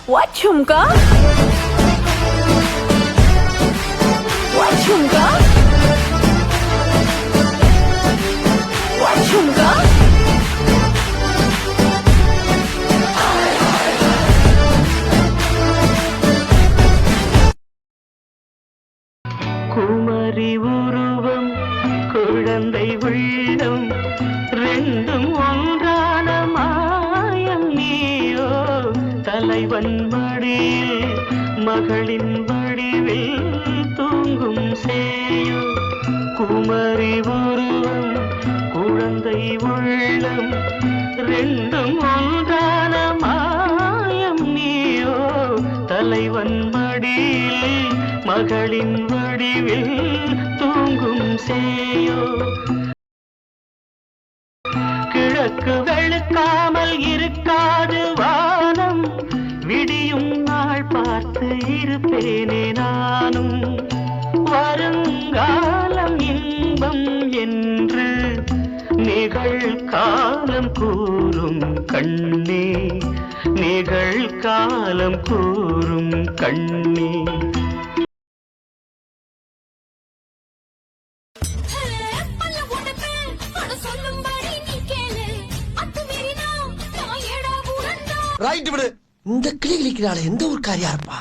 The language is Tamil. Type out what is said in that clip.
What Chumka? What Chumka? What Chumka? Kumari உருவம் குழந்தை உள்ளம் ரெண்டும் ஒன்றான மாயம் நீயோ தலைவன் மடியில் மகளின் வடிவில் தூங்கும் சேயோ குமரி உருவம் குழந்தை உள்ளம் ரெண்டும் ஒன்றான மாயம் நீயோ தலைவன் மடியில் மகளின் வடிவில் தூங்கும் சேயோ கிழக்கு வெளுக்காமல் இருக்காது வானம் விடியும் நாள் பார்த்து இருப்பேனே நானும் வருங்காலம் இன்பம் என்று நிகழ்காலம் கூறும் கண்ணே நிகழ்காலம் கூறும் கண்ணே ரைட் விடு. இந்த கிளி கிளிக்கிறாள் எந்த ஊர்க்காரியா இருப்பா?